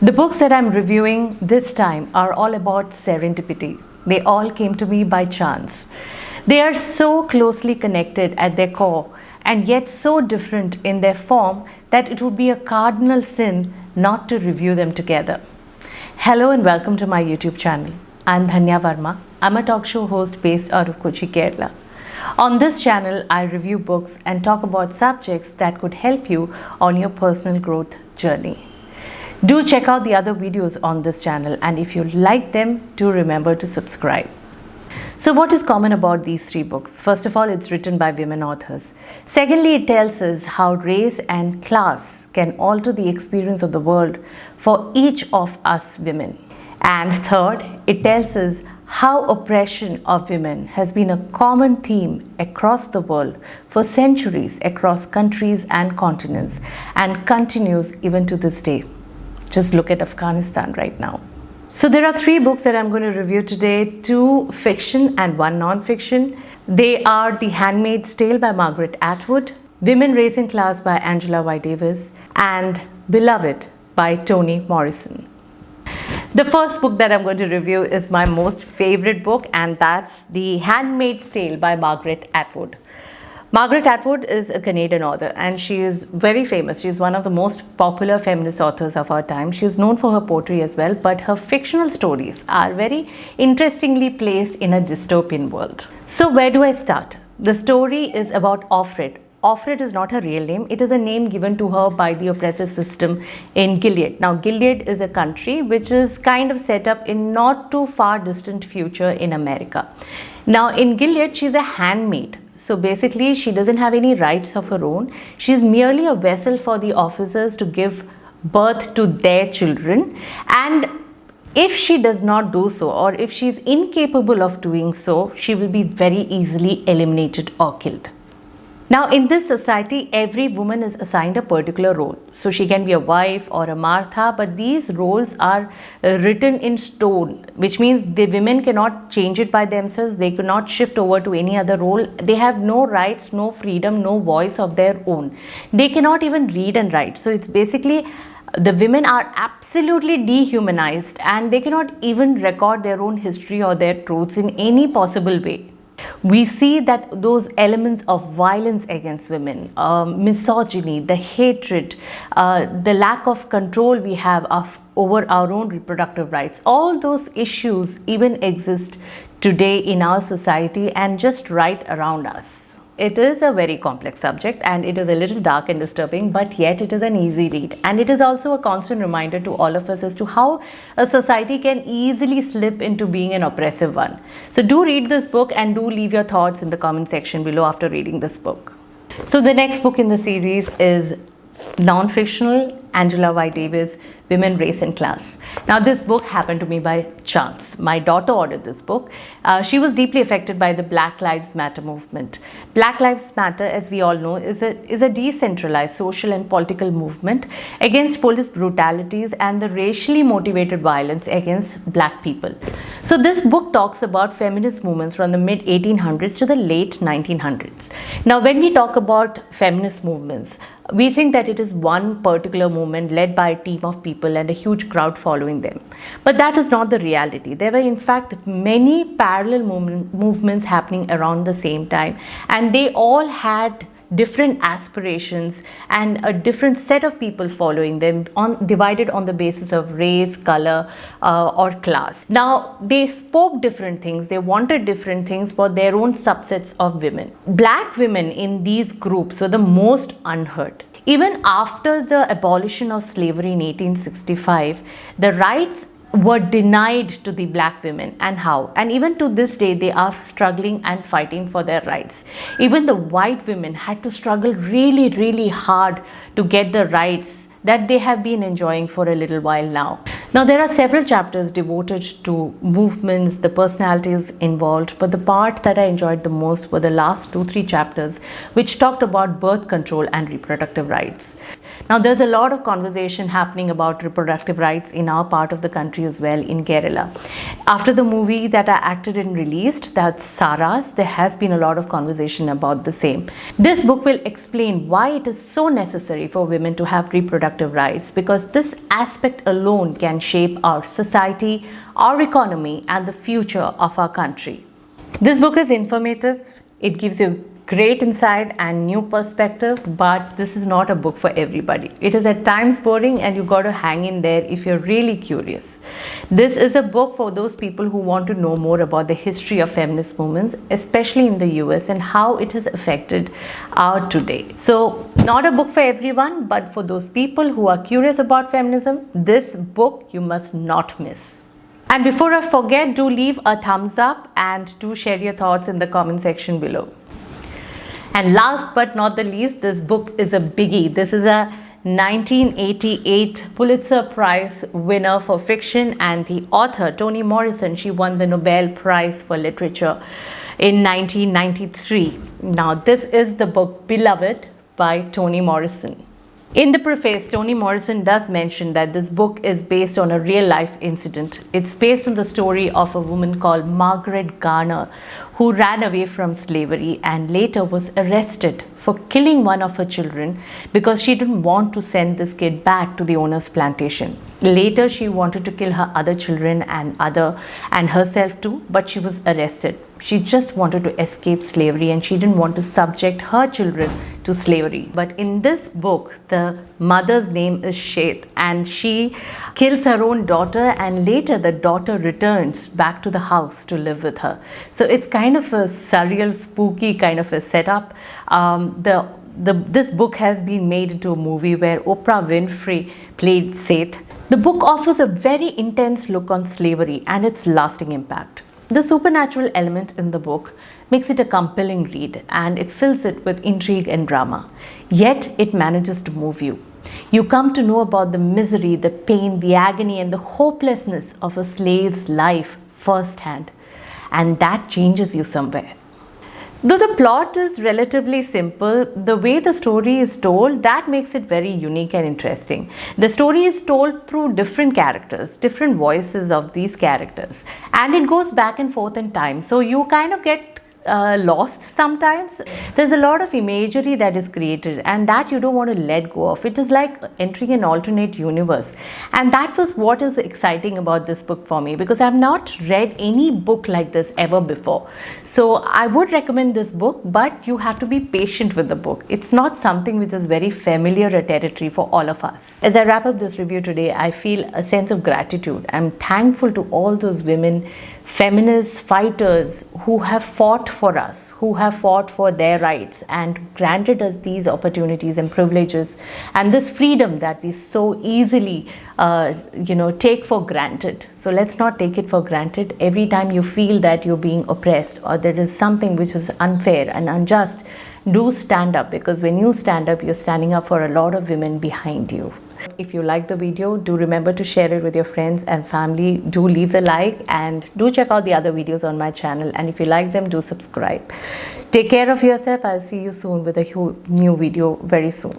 The books that I'm reviewing this time are all about serendipity. They all came to me by chance. They are so closely connected at their core and yet so different in their form that it would be a cardinal sin not to review them together. Hello and welcome to my YouTube channel. I'm Dhanya Varma. I'm a talk show host based out of Kochi, Kerala. On this channel, I review books and talk about subjects that could help you on your personal growth journey. Do check out the other videos on this channel, and if you like them, do remember to subscribe. So what is common about these three books? First of all, it's written by women authors. Secondly, it tells us how race and class can alter the experience of the world for each of us women. And third, it tells us how oppression of women has been a common theme across the world for centuries, across countries and continents, and continues even to this day. Just look at Afghanistan right now. So there are three books that I'm going to review today, two fiction and one non-fiction. They are The Handmaid's Tale by Margaret Atwood, Women, Race and Class by Angela Y. Davis, and Beloved by Toni Morrison. The first book that I'm going to review is my most favorite book, and that's The Handmaid's Tale by Margaret Atwood. Margaret Atwood is a Canadian author and she is very famous. She is one of the most popular feminist authors of our time. She is known for her poetry as well, but her fictional stories are very interestingly placed in a dystopian world. So where do I start? The story is about Offred. Offred is not her real name. It is a name given to her by the oppressive system in Gilead. Now, Gilead is a country which is kind of set up in not too far distant future in America. Now, in Gilead, she's a handmaid. So basically, she doesn't have any rights of her own. She's merely a vessel for the officers to give birth to their children. And if she does not do so, or if she's incapable of doing so, she will be very easily eliminated or killed. Now, in this society, every woman is assigned a particular role. So she can be a wife or a Martha, but these roles are written in stone, which means the women cannot change it by themselves. They cannot shift over to any other role. They have no rights, no freedom, no voice of their own. They cannot even read and write. So it's basically the women are absolutely dehumanized and they cannot even record their own history or their truths in any possible way. We see that those elements of violence against women, misogyny, the hatred, the lack of control we have over our own reproductive rights, all those issues even exist today in our society and just right around us. It is a very complex subject and it is a little dark and disturbing, but yet it is an easy read. And it is also a constant reminder to all of us as to how a society can easily slip into being an oppressive one. So do read this book and do leave your thoughts in the comment section below after reading this book. So the next book in the series is non-fictional, Angela Y. Davis, Women, Race and Class. Now this book happened to me by chance. My daughter ordered this book. She was deeply affected by the Black Lives Matter movement. Black Lives Matter, as we all know, is a decentralized social and political movement against police brutalities and the racially motivated violence against black people. So this book talks about feminist movements from the mid 1800s to the late 1900s. Now when we talk about feminist movements, we think that it is one particular movement led by a team of people and a huge crowd following them. But that is not the reality. There were in fact many parallel movements happening around the same time, and they all had different aspirations and a different set of people following them, divided on the basis of race, color, or class. Now, they spoke different things, they wanted different things for their own subsets of women. Black women in these groups were the most unheard. Even after the abolition of slavery in 1865, the rights were denied to the black women. And how? And even to this day, they are struggling and fighting for their rights. Even the white women had to struggle really, really hard to get the rights that they have been enjoying for a little while now. Now, there are several chapters devoted to movements, the personalities involved, but the part that I enjoyed the most were the last 2-3 chapters, which talked about birth control and reproductive rights. Now, there's a lot of conversation happening about reproductive rights in our part of the country as well, in Kerala. After the movie that I acted in released, that's Sara's, there has been a lot of conversation about the same. This book will explain why it is so necessary for women to have reproductive rights, because this aspect alone can shape our society, our economy, and the future of our country. This book is informative. It gives you great insight and new perspective, but this is not a book for everybody. It is at times boring, and you got to hang in there if you're really curious. This is a book for those people who want to know more about the history of feminist movements, especially in the US, and how it has affected our today. So, not a book for everyone, but for those people who are curious about feminism, this book you must not miss. And before I forget, do leave a thumbs up and do share your thoughts in the comment section below. And last but not the least, this book is a biggie. This is a 1988 Pulitzer Prize winner for fiction, and the author, Toni Morrison, she won the Nobel Prize for Literature in 1993. Now, this is the book Beloved by Toni Morrison. In the preface, Toni Morrison does mention that this book is based on a real-life incident. It's based on the story of a woman called Margaret Garner, who ran away from slavery and later was arrested for killing one of her children because she didn't want to send this kid back to the owner's plantation. Later, she wanted to kill her other children and herself too, but she was arrested. She just wanted to escape slavery, and she didn't want to subject her children to slavery. But in this book, the mother's name is Shet, and she kills her own daughter, and later the daughter returns back to the house to live with her. So it's kind of a surreal, spooky kind of a setup. This book has been made into a movie where Oprah Winfrey played Seth. The book offers a very intense look on slavery and its lasting impact. The supernatural element in the book makes it a compelling read, and it fills it with intrigue and drama. Yet it manages to move you. You come to know about the misery, the pain, the agony, and the hopelessness of a slave's life firsthand, and that changes you somewhere. Though the plot is relatively simple, the way the story is told, that makes it very unique and interesting. The story is told through different characters, different voices of these characters, and it goes back and forth in time. So you kind of get lost sometimes. There's a lot of imagery that is created, and that you don't want to let go of. It is like entering an alternate universe, and that was what is exciting about this book for me, because I've not read any book like this ever before. So I would recommend this book, but you have to be patient with the book. It's not something which is very familiar a territory for all of us. As I wrap up this review today, I feel a sense of gratitude. I'm thankful to all those women, feminist fighters who have fought for us, who have fought for their rights and granted us these opportunities and privileges and this freedom that we so easily take for granted. So let's not take it for granted. Every time you feel that you're being oppressed or there is something which is unfair and unjust, do stand up, because when you stand up, you're standing up for a lot of women behind you. If you like the video, do remember to share it with your friends and family. Do leave the like, and do check out the other videos on my channel. And if you like them, do subscribe. Take care of yourself. I'll see you soon with a new video very soon.